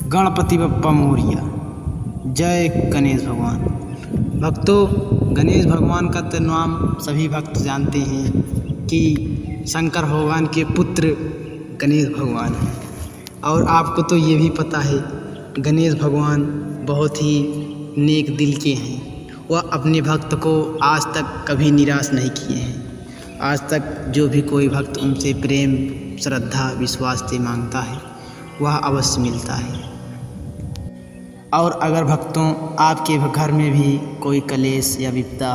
गणपति बप्पा मोरिया। जय गणेश भगवान। भक्तों, गणेश भगवान का तो नाम सभी भक्त जानते हैं कि शंकर भगवान के पुत्र गणेश भगवान हैं। और आपको तो ये भी पता है गणेश भगवान बहुत ही नेक दिल के हैं। वह अपने भक्त को आज तक कभी निराश नहीं किए हैं। आज तक जो भी कोई भक्त उनसे प्रेम, श्रद्धा, विश्वास से मांगता है वह अवश्य मिलता है। और अगर भक्तों आपके घर में भी कोई कलेश या विपदा,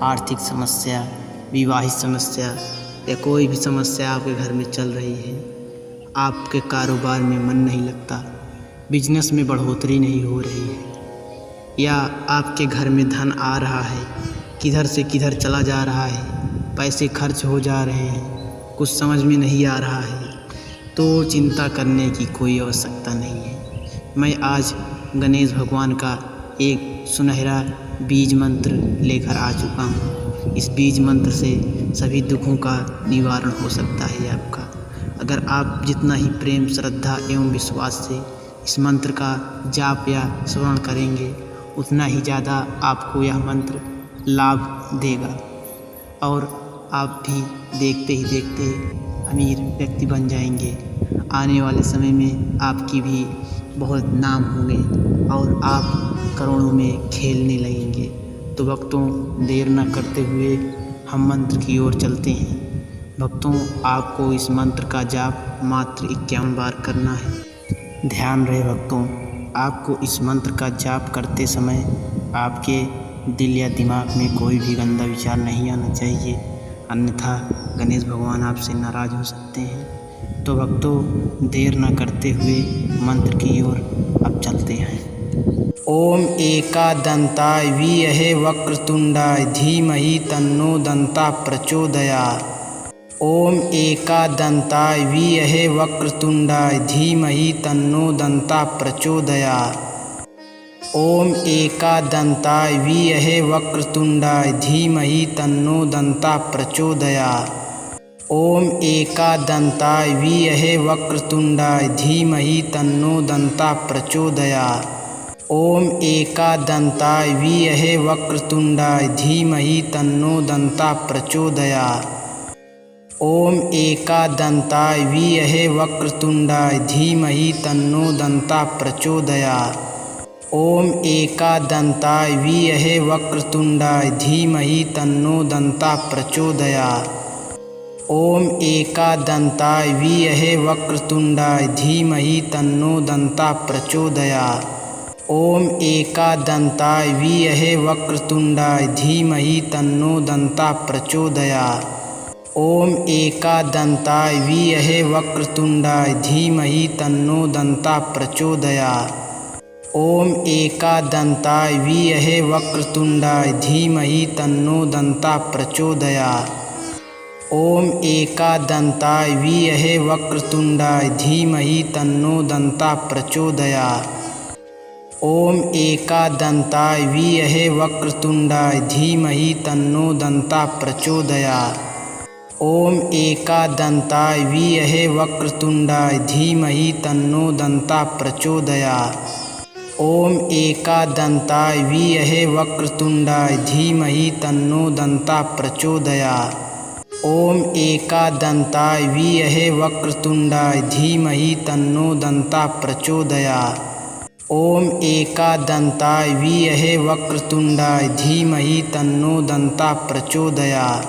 आर्थिक समस्या, विवाहित समस्या या कोई भी समस्या आपके घर में चल रही है, आपके कारोबार में मन नहीं लगता, बिजनेस में बढ़ोतरी नहीं हो रही है, या आपके घर में धन आ रहा है किधर से किधर चला जा रहा है, पैसे खर्च हो जा रहे हैं, कुछ समझ में नहीं आ रहा है, तो चिंता करने की कोई आवश्यकता नहीं है। मैं आज गणेश भगवान का एक सुनहरा बीज मंत्र लेकर आ चुका हूँ। इस बीज मंत्र से सभी दुखों का निवारण हो सकता है आपका। अगर आप जितना ही प्रेम, श्रद्धा एवं विश्वास से इस मंत्र का जाप या श्रवण करेंगे, उतना ही ज़्यादा आपको यह मंत्र लाभ देगा और आप भी देखते ही देखते अमीर व्यक्ति बन जाएंगे। आने वाले समय में आपकी भी बहुत नाम होंगे और आप करोड़ों में खेलने लगेंगे। तो भक्तों, देर न करते हुए हम मंत्र की ओर चलते हैं। भक्तों, आपको इस मंत्र का जाप मात्र 51 बार करना है। ध्यान रहे भक्तों, आपको इस मंत्र का जाप करते समय आपके दिल या दिमाग में कोई भी गंदा विचार नहीं आना चाहिए, अन्यथा गणेश भगवान आपसे नाराज़ हो सकते हैं। तो भक्तों, देर न करते हुए मंत्र की ओर अब चलते हैं। ओम एकादंताय विद्महे वक्रतुंडाय धीमहि तन्नो दन्ता प्रचोदयात्। ओम एकादंताय विद्महे वक्रतुंडाय धीमहि तन्नो दन्ता प्रचोदयात्। ओम एकादंताय विद्महे वक्रतुंडाय धीमहि तन्नो दन्ता प्रचोदयात्। ओम एकादंताय विद्महे वक्रतुंडाय धीमहि तन्नो दन्ता प्रचोदयात्। ओम एकादंताय विद्महे वक्रतुंडाय धीमहि तन्नो दन्ता प्रचोदयात्। ओम एकादंताय विद्महे वक्रतुंडाय धीमहि तन्नो दन्ता प्रचोदयात्। ओम एकादंताय विद्महे वक्रतुंडाय धीमहि तन्नो दन्ता प्रचोदयात्। ओम एकादंताय विद्महे वक्रतुंडाय धीमहि तन्नो दन्ता प्रचोदयात्। ओम एकादंताय विद्महे वक्रतुंडाय धीमहि तन्नो दन्ता प्रचोदयात्। ओम एकादंताय विद्महे वक्रतुंडाय धीमहि तन्नो दन्ता प्रचोदयात्। ओम एकादंताय विद्महे वक्रतुंडाय धीमहि तन्नो दन्ता प्रचोदयात्। ओम एकादंताय विद्महे वक्रतुंडाय धीमहि तन्नो दन्ता प्रचोदयात्। ओम एकादंताय विद्महे वक्रतुंडाय धीमहि तन्नो दन्ता प्रचोदयात्। ओम एकादंताय विद्महे वक्रतुंडाय धीमहि तन्नो दन्ता प्रचोदयात्। ओम एकादंताय विद्महे वक्रतुंडाय धीमहि तन्नो दन्ता प्रचोदयात्। ओम एकादंताय विद्महे वक्रतुंडाय धीमहि तन्नो दन्ता प्रचोदयात्। ओम एकादंताय विद्महे वक्रतुंडाय धीमहि तन्नो दन्ता प्रचोदयात्।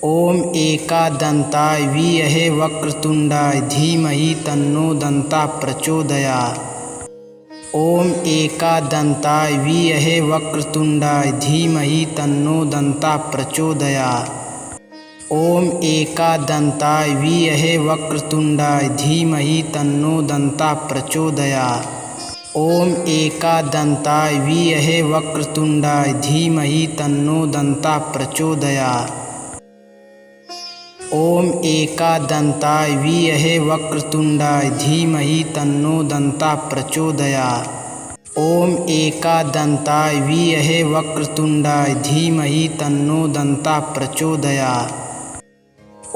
ओम एकादंताय विद्महे वक्रतुंडाय धीमहि तन्नो दन्ता प्रचोदयात्। ओम एकादंताय विद्महे वक्रतुंडाय धीमहि तन्नो दन्ता प्रचोदयात्। ओम एकादंताय विद्महे वक्रतुंडाय धीमहि तन्नो दन्ता प्रचोदयात्। ओम एकादंताय विद्महे वक्रतुंडाय धीमहि तन्नो दन्ता प्रचोदयात्। ओम एकादंताय विद्महे वक्रतुंडाय धीमहि तन्नो दन्ता प्रचोदयात्। ओम एकादंताय विद्महे वक्रतुंडाय धीमहि तन्नो दन्ता प्रचोदयात्।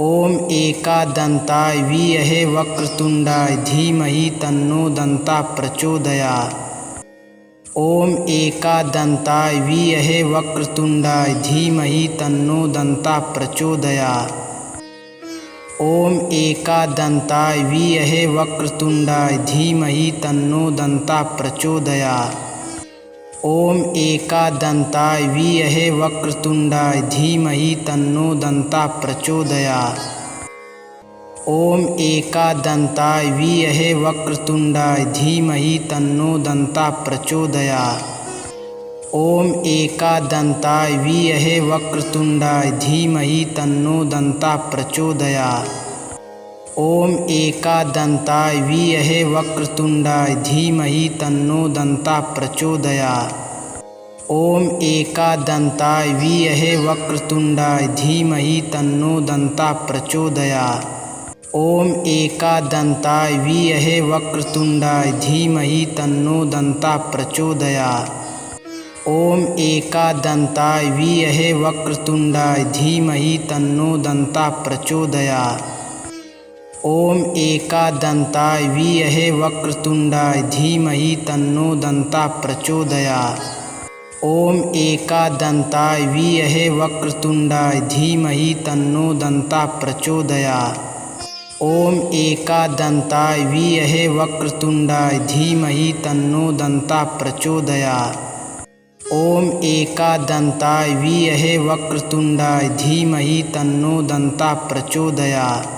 ॐ एकदन्ताय विद्महे वक्रतुण्डाय धीमहि तन्नो दन्ता प्रचोदयात्। ॐ एकदन्ताय विद्महे वक्रतुण्डाय धीमहि तन्नो दन्ता प्रचोदयात्। ॐ एकदन्ताय विद्महे वक्रतुण्डाय धीमहि तन्नो दन्ता प्रचोदयात्। ॐ एकदन्ताय विद्महे वक्रतुण्डाय धीमहि तन्नो दन्ता प्रचोदयात्। ॐ एकदन्ताय विद्महे वक्रतुण्डाय धीमहि तन्नो दन्ता प्रचोदयात्। ॐ एकदन्ताय विद्महे वक्रतुण्डाय धीमहि तन्नो दन्ता प्रचोदयात्। ॐ एकदन्ताय विद्महे वक्रतुण्डाय धीमहि तन्नो दन्ता प्रचोदयात्। ॐ एकदन्ताय विद्महे वक्रतुण्डाय धीमहि तन्नो दन्ता प्रचोदयात्। ॐ एकदन्ताय विद्महे वक्रतुण्डाय धीमहि तन्नो दन्ता प्रचोदयात्। ॐ एकदन्ताय विद्महे वक्रतुण्डाय धीमहि तन्नो दन्ता प्रचोदयात्। ॐ एकदन्ताय विद्महे वक्रतुण्डाय धीमहि तन्नो दन्ता प्रचोदयात्। ॐ एकदन्ताय विद्महे वक्रतुण्डाय धीमहि तन्नो दन्ता प्रचोदयात्। ॐ एकदन्ताय विद्महे वक्रतुण्डाय धीमहि तन्नो दन्ता प्रचोदयात्। ॐ एकदन्ताय विद्महे वक्रतुण्डाय धीमहि तन्नो दन्ता प्रचोदयात्।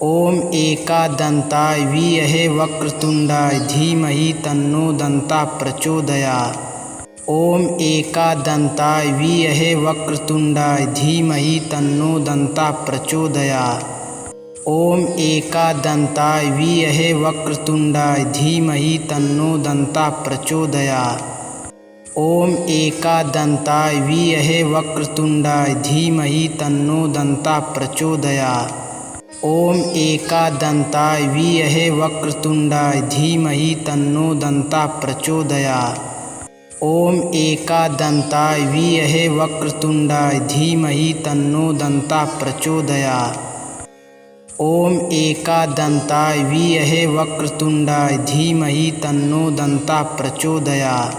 ॐ एकदन्ताय विद्महे वक्रतुण्डाय धीमहि तन्नो दन्ता प्रचोदयात्। ॐ एकदन्ताय विद्महे वक्रतुण्डाय धीमहि तन्नो दन्ता प्रचोदयात्। ॐ एकदन्ताय विद्महे वक्रतुण्डाय धीमहि तन्नो दन्ता प्रचोदयात्। ॐ एकदन्ताय विद्महे वक्रतुण्डाय धीमहि तन्नो दन्ता प्रचोदयात्। ॐ एकदन्ताय विद्महे वक्रतुण्डाय धीमहि तन्नो दन्ता प्रचोदयात्। ॐ एकदन्ताय विद्महे वक्रतुण्डाय धीमहि तन्नो दन्ता प्रचोदयात्। ॐ एकदन्ताय विद्महे वक्रतुण्डाय धीमहि तन्नो दन्ता प्रचोदयात्।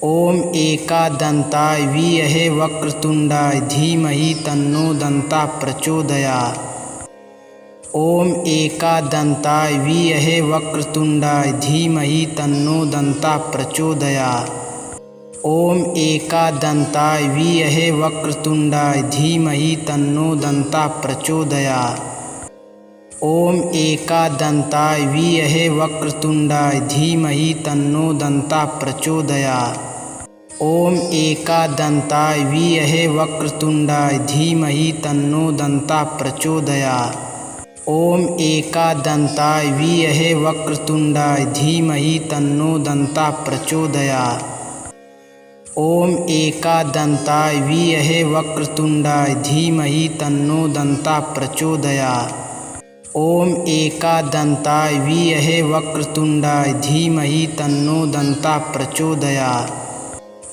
ॐ एकदन्ताय विद्महे वक्रतुण्डाय धीमहि तन्नो दन्ता प्रचोदयात्। ॐ एकदन्ताय विद्महे वक्रतुण्डाय धीमहि तन्नो दन्ता प्रचोदयात्। ॐ एकदन्ताय विद्महे वक्रतुण्डाय धीमहि तन्नो दन्ता प्रचोदयात्। ॐ एकदन्ताय विद्महे वक्रतुण्डाय धीमहि तन्नो दन्ता प्रचोदयात्। ॐ एकदन्ताय विद्महे वक्रतुण्डाय धीमहि तन्नो दन्ता प्रचोदयात्। ॐ एकदन्ताय विद्महे वक्रतुण्डाय धीमहि तन्नो दन्ता प्रचोदयात्। ॐ एकदन्ताय विद्महे वक्रतुण्डाय धीमहि तन्नो दन्ता प्रचोदयात्। ॐ एकदन्ताय विद्महे वक्रतुण्डाय धीमहि तन्नो दन्ता प्रचोदयात्।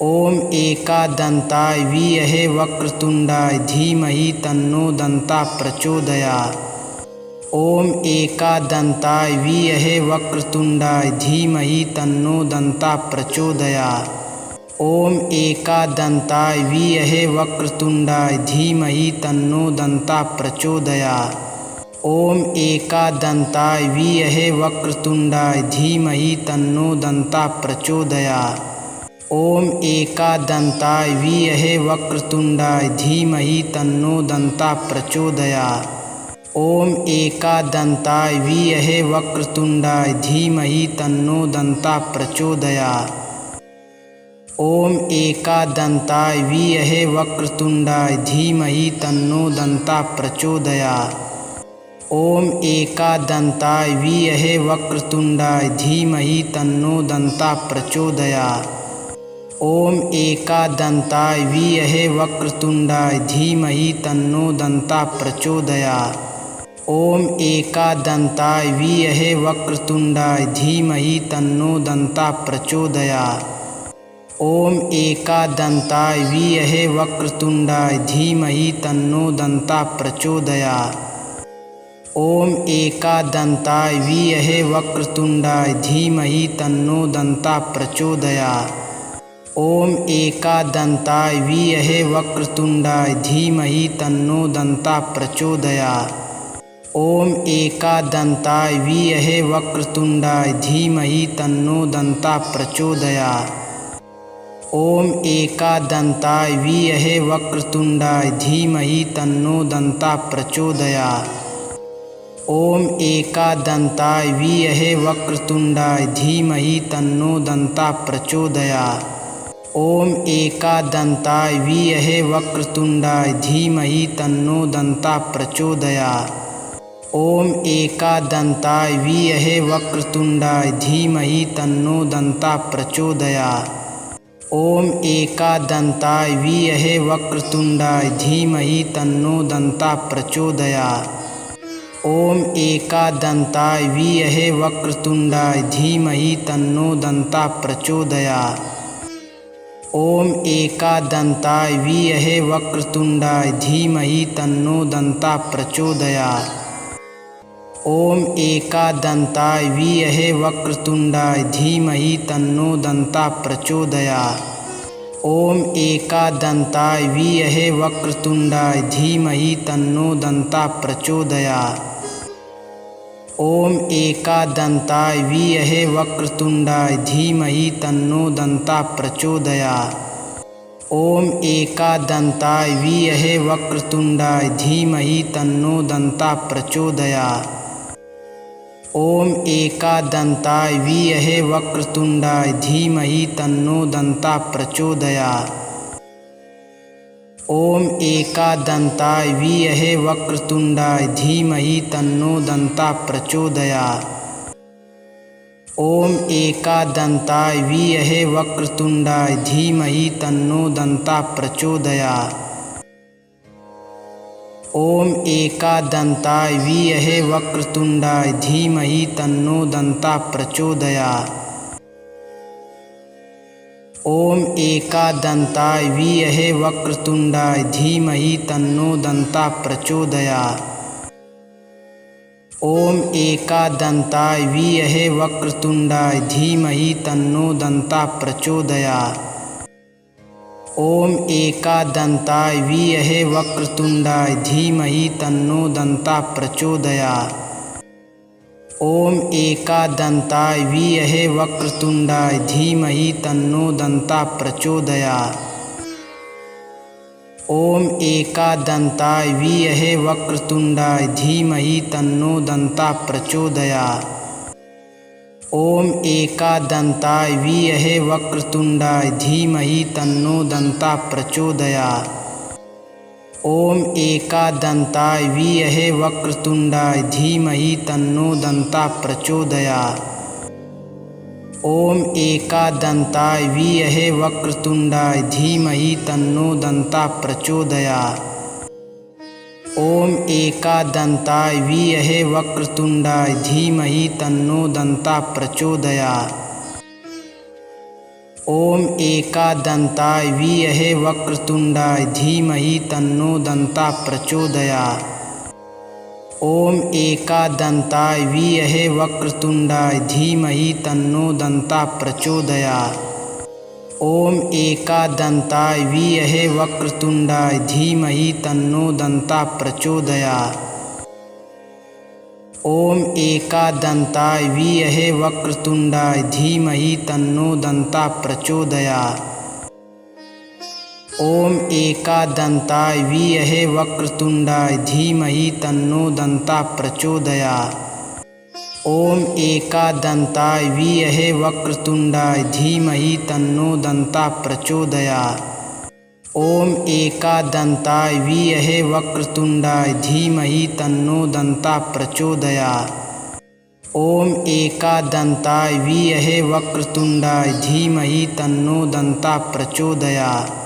ॐ एकदन्ताय विद्महे वक्रतुण्डाय धीमहि तन्नो दन्ता प्रचोदयात्। ॐ एकदन्ताय विद्महे वक्रतुण्डाय धीमहि तन्नो दन्ता प्रचोदयात्। ॐ एकदन्ताय विद्महे वक्रतुण्डाय धीमहि तन्नो दन्ता प्रचोदयात्। ॐ एकदन्ताय विद्महे वक्रतुण्डाय धीमहि तन्नो दन्ता प्रचोदयात्। ॐ एकदन्ताय विद्महे वक्रतुण्डाय धीमहि तन्नो दन्ता प्रचोदयात्। ॐ एकदन्ताय विद्महे वक्रतुण्डाय धीमहि तन्नो दन्ता प्रचोदयात्। ॐ एकदन्ताय विद्महे वक्रतुण्डाय धीमहि तन्नो दन्ता प्रचोदयात्। ॐ एकदन्ताय विद्महे वक्रतुण्डाय धीमहि तन्नो दन्ता प्रचोदयात्। ॐ एकदन्ताय विद्महे वक्रतुण्डाय धीमहि तन्नो दन्ता प्रचोदयात्। ॐ एकदन्ताय विद्महे वक्रतुण्डाय धीमहि तन्नो दन्ता प्रचोदयात्। ॐ एकदन्ताय विद्महे वक्रतुण्डाय धीमहि तन्नो दन्ता प्रचोदयात्। ॐ एकदन्ताय विद्महे वक्रतुण्डाय धीमहि तन्नो दन्ता प्रचोदयात्। ॐ एकदन्ताय विद्महे वक्रतुण्डाय धीमहि तन्नो दन्ता प्रचोदयात्। ॐ एकदन्ताय विद्महे वक्रतुण्डाय धीमहि तन्नो दन्ता प्रचोदयात्। ॐ एकदन्ताय विद्महे वक्रतुण्डाय धीमहि तन्नो दन्ता प्रचोदयात्। ॐ एकदन्ताय विद्महे वक्रतुण्डाय धीमहि तन्नो दन्ता प्रचोदयात्। ॐ एकदन्ताय विद्महे वक्रतुण्डाय धीमहि तन्नो दन्ता प्रचोदयात्। ॐ एकदन्ताय विद्महे वक्रतुण्डाय धीमहि तन्नो दन्ता प्रचोदयात्। ॐ एकदन्ताय विद्महे वक्रतुण्डाय धीमहि तन्नो दन्ता प्रचोदयात्। ॐ एकदन्ताय विद्महे वक्रतुण्डाय धीमहि तन्नो दन्ता प्रचोदयात्। ॐ एकदन्ताय विद्महे वक्रतुण्डाय धीमहि तन्नो दन्ता प्रचोदयात्। ॐ एकदन्ताय विद्महे वक्रतुण्डाय धीमहि तन्नो दन्ता प्रचोदयात्। ॐ एकदन्ताय विद्महे वक्रतुण्डाय धीमहि तन्नो दन्ता प्रचोदयात्। ॐ एकदन्ताय विद्महे वक्रतुण्डाय धीमहि तन्नो दन्ता प्रचोदयात्। ॐ एकदन्ताय विद्महे वक्रतुण्डाय धीमहि तन्नो दन्ता प्रचोदयात्। ॐ एकदन्ताय विद्महे वक्रतुण्डाय धीमहि तन्नो दन्ता प्रचोदयात्। ॐ एकदन्ताय विद्महे वक्रतुण्डाय धीमहि तन्नो दन्ता प्रचोदयात्। ॐ एकदन्ताय विद्महे वक्रतुण्डाय धीमहि तन्नो दन्ता प्रचोदयात्। ॐ एकदन्ताय विद्महे वक्रतुण्डाय धीमहि तन्नो दन्ता प्रचोदयात्। ॐ एकदन्ताय विद्महे वक्रतुण्डाय धीमहि तन्नो दन्ता प्रचोदयात्। ॐ एकदन्ताय विद्महे वक्रतुण्डाय धीमहि तन्नो दन्ता प्रचोदयात्। ॐ एकदन्ताय विद्महे वक्रतुण्डाय धीमहि तन्नो दन्ता प्रचोदयात्। ॐ एकदन्ताय विद्महे वक्रतुण्डाय धीमहि तन्नो दन्ता प्रचोदयात्। ॐ एकदन्ताय विद्महे वक्रतुण्डाय धीमहि तन्नो दन्ता प्रचोदयात्। ॐ एकदन्ताय विद्महे वक्रतुण्डाय धीमहि तन्नो दन्ता प्रचोदयात्। ॐ एकदन्ताय विद्महे वक्रतुण्डाय धीमहि तन्नो दन्ता प्रचोदयात्। ॐ एकदन्ताय विद्महे वक्रतुण्डाय धीमहि तन्नो दन्ता प्रचोदयात्। ॐ एकदन्ताय विद्महे वक्रतुण्डाय धीमहि तन्नो दन्ता प्रचोदयात्। ॐ एकदन्ताय विद्महे वक्रतुण्डाय धीमहि तन्नो दन्ता प्रचोदयात्। ॐ एकदन्ताय विद्महे वक्रतुण्डाय धीमहि तन्नो दन्ता प्रचोदयात्। ॐ एकदन्ताय विद्महे वक्रतुण्डाय धीमहि तन्नो दन्ता प्रचोदयात्। ॐ एकदन्ताय विद्महे वक्रतुण्डाय धीमहि तन्नो दन्ता प्रचोदयात्। ॐ एकदन्ताय विद्महे वक्रतुण्डाय धीमहि तन्नो दन्ता प्रचोदयात्। ॐ एकदन्ताय विद्महे वक्रतुण्डाय धीमहि तन्नो दन्ता प्रचोदयात्। ॐ एकदन्ताय विद्महे वक्रतुण्डाय धीमहि तन्नो दन्ता प्रचोदयात्। ॐ एकदन्ताय विद्महे वक्रतुण्डाय धीमहि तन्नो दन्ता प्रचोदयात्।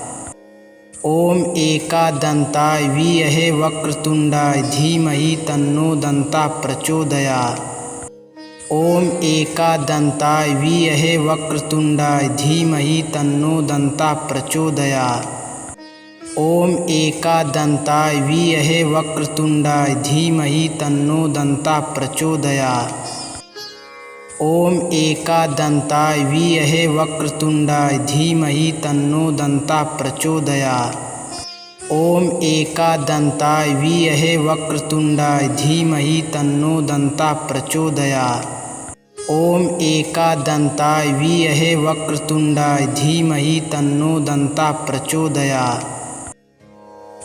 ॐ एकदन्ताय विद्महे वक्रतुण्डाय धीमहि तन्नो दन्ता प्रचोदयात्। ॐ एकदन्ताय वीमहे वक्रतुण्डाय धीमहि तन्नो दन्ता प्रचोदयात्। ॐ एकदन्ताय वीमहे वक्रतुण्डाय धीमहि तन्नो दन्ता प्रचोदयात्। ॐ एकदन्ताय वीमहे वक्रतुण्डाय धीमहि तन्नो दन्ता प्रचोदयात्। ॐ एकदन्ताय वीमहे वक्रतुण्डाय धीमहि तन्नो दन्ता प्रचोदयात्। ॐ एकदन्ताय वीमहे वक्रतुण्डाय धीमहि तन्नो दन्ता प्रचोदयात्।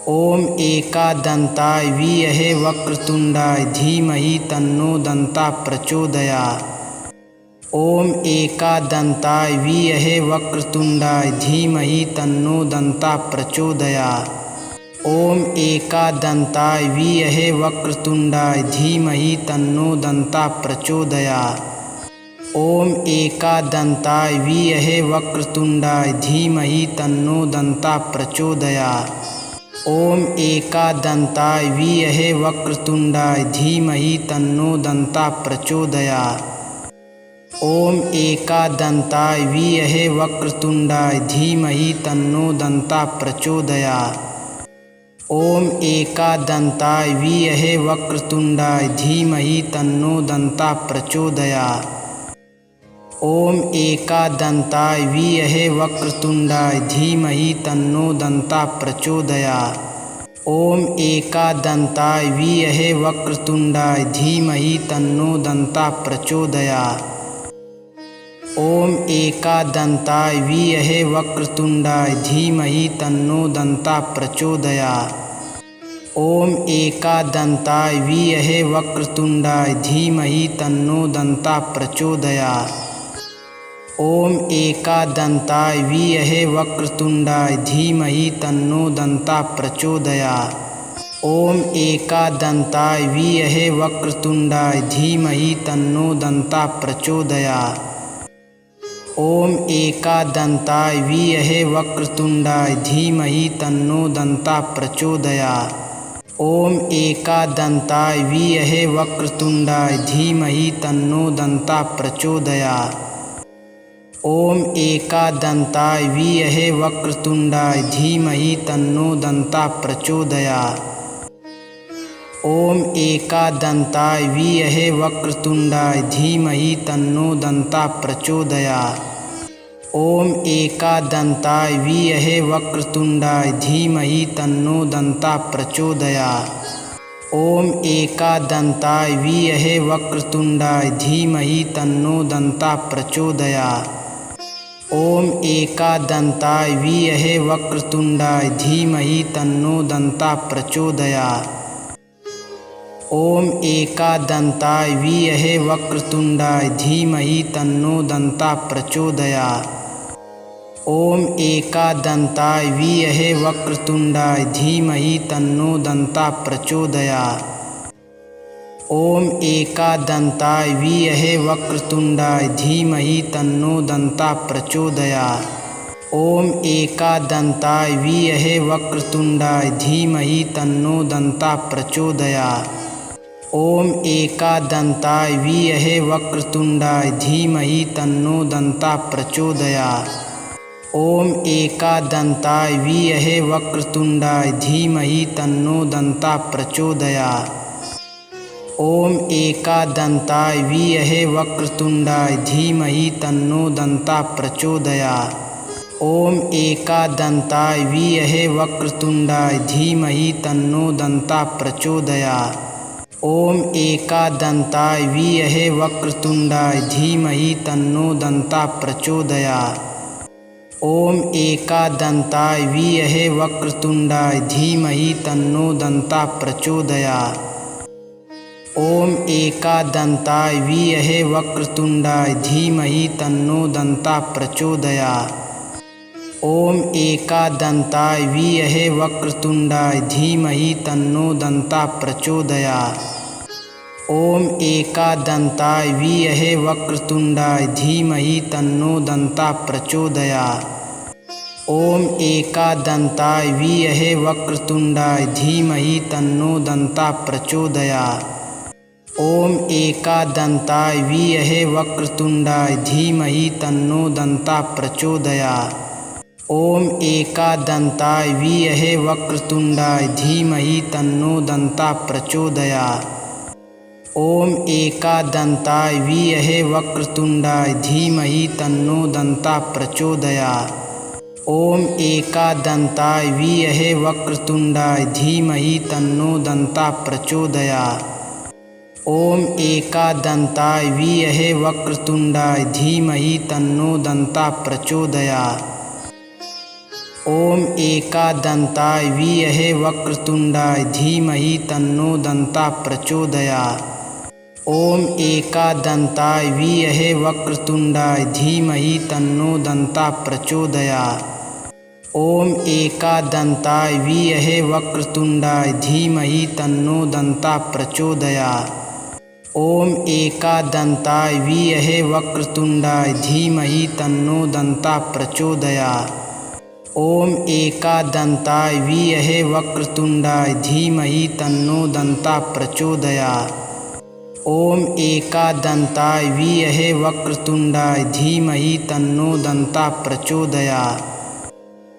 ॐ एकदन्ताय वीमहे वक्रतुण्डाय धीमहि तन्नो दन्ता प्रचोदयात्। ॐ एकदन्ताय वीमहे वक्रतुण्डाय धीमहि तन्नो दन्ता प्रचोदयात्। ॐ एकदन्ताय वीमहे वक्रतुण्डाय धीमहि तन्नो दन्ता प्रचोदयात्। ॐ एकदन्ताय वीमहे वक्रतुण्डाय धीमहि तन्नो दन्ता प्रचोदयात्। ॐ एकदन्ताय वीमहे वक्रतुण्डाय धीमहि तन्नो दन्ता प्रचोदयात्। ॐ एकदन्ताय वीमहे वक्रतुण्डाय धीमहि तन्नो दन्ता प्रचोदयात्। ॐ एकदन्ताय वीमहे वक्रतुण्डाय धीमहि तन्नो दन्ता प्रचोदयात्। ॐ एकदन्ताय वीमहे वक्रतुण्डाय धीमहि तन्नो दन्ता प्रचोदयात्। ॐ एकदन्ताय वीमहे वक्रतुण्डाय धीमहि तन्नो दन्ता प्रचोदयात्। ॐ एकदन्ताय वीमहे वक्रतुण्डाय धीमहि तन्नो दन्ता प्रचोदयात्। ॐ एकदन्ताय वीमहे वक्रतुण्डाय धीमहि तन्नो दन्ता प्रचोदयात्। ॐ एकदन्ताय वीमहे वक्रतुण्डाय धीमहि तन्नो दन्ता प्रचोदयात्। ॐ एकदन्ताय वीमहे वक्रतुण्डाय धीमहि तन्नो दन्ता प्रचोदयात्। ॐ एकदन्ताय वीमहे वक्रतुण्डाय धीमहि तन्नो दन्ता प्रचोदयात्। ॐ एकदन्ताय वीमहे वक्रतुण्डाय धीमहि तन्नो दन्ता प्रचोदयात्। ॐ एकदन्ताय वीमहे वक्रतुण्डाय धीमहि तन्नो दन्ता प्रचोदयात्। ॐ एकदन्ताय वीमहे वक्रतुण्डाय धीमहि तन्नो दन्ता प्रचोदयात्। ॐ एकदन्ताय वीमहे वक्रतुण्डाय धीमहि तन्नो दन्ता प्रचोदयात्। ॐ एकदन्ताय वीमहे वक्रतुण्डाय धीमहि तन्नो दन्ता प्रचोदयात्। ॐ एकदन्ताय वीमहे वक्रतुण्डाय धीमहि तन्नो दन्ता प्रचोदयात्। ॐ एकदन्ताय वीमहे वक्रतुण्डाय धीमहि तन्नो दन्ता प्रचोदयात्। ॐ एकदन्ताय वीमहे वक्रतुण्डाय धीमहि तन्नो दन्ता प्रचोदयात्। ॐ एकदन्ताय वीमहे वक्रतुण्डाय धीमहि तन्नो दन्ता प्रचोदयात्। ॐ एकदन्ताय वीमहे वक्रतुण्डाय धीमहि तन्नो दन्ता प्रचोदयात्। ॐ एकदन्ताय वीमहे वक्रतुण्डाय धीमहि तन्नो दन्ता प्रचोदयात्। ॐ एकदन्ताय वीमहे वक्रतुण्डाय धीमहि तन्नो दन्ता प्रचोदयात्। ॐ एकदन्ताय वीमहे वक्रतुण्डाय धीमहि तन्नो दन्ता प्रचोदयात्। ॐ एकदन्ताय वीमहे वक्रतुण्डाय धीमहि तन्नो दन्ता प्रचोदयात्। ॐ एकदन्ताय वीमहे वक्रतुण्डाय धीमहि तन्नो दन्ता प्रचोदयात्। ॐ एकदन्ताय वीमहे वक्रतुण्डाय धीमहि तन्नो दन्ता प्रचोदयात्। ॐ एकदन्ताय वीमहे वक्रतुण्डाय धीमहि तन्नो दन्ता प्रचोदयात्। ॐ एकदन्ताय वीमहे वक्रतुण्डाय धीमहि तन्नो दन्ता प्रचोदयात्। ॐ एकदन्ताय वीमहे वक्रतुण्डाय धीमहि तन्नो दन्ता प्रचोदयात्। ॐ एकदन्ताय वीमहे वक्रतुण्डाय धीमहि तन्नो दन्ता प्रचोदयात्। ॐ एकदन्ताय विद्महे वक्रतुण्डाय धीमहि तन्नो दन्ता प्रचोदयात्। ॐ एकदन्ताय विद्महे वक्रतुण्डाय धीमहि तन्नो दन्ता प्रचोदयात्। ॐ एकदन्ताय विद्महे वक्रतुण्डाय धीमहि तन्नो दन्ता प्रचोदयात्। ॐ एकदन्ताय विद्महे वक्रतुण्डाय धीमहि तन्नो दन्ता प्रचोदयात्। ॐ एकदन्ताय विद्महे वक्रतुण्डाय धीमहि तन्नो दन्ता प्रचोदयात्। ॐ एकदन्ताय विद्महे वक्रतुण्डाय धीमहि तन्नो दन्ता प्रचोदयात्। ॐ एकदन्ताय विद्महे वक्रतुण्डाय धीमहि तन्नो दन्ता प्रचोदयात्। ॐ एकदन्ताय विद्महे वक्रतुण्डाय धीमहि तन्नो दन्ता प्रचोदयात्। ॐ एकदन्ताय विद्महे वक्रतुण्डाय धीमहि तन्नो दन्ता प्रचोदयात्। ॐ एकदन्ताय विद्महे वक्रतुण्डाय धीमहि तन्नो दन्ता प्रचोदयात्। ॐ एकदन्ताय विद्महे वक्रतुण्डाय धीमहि तन्नो दन्ता प्रचोदयात्।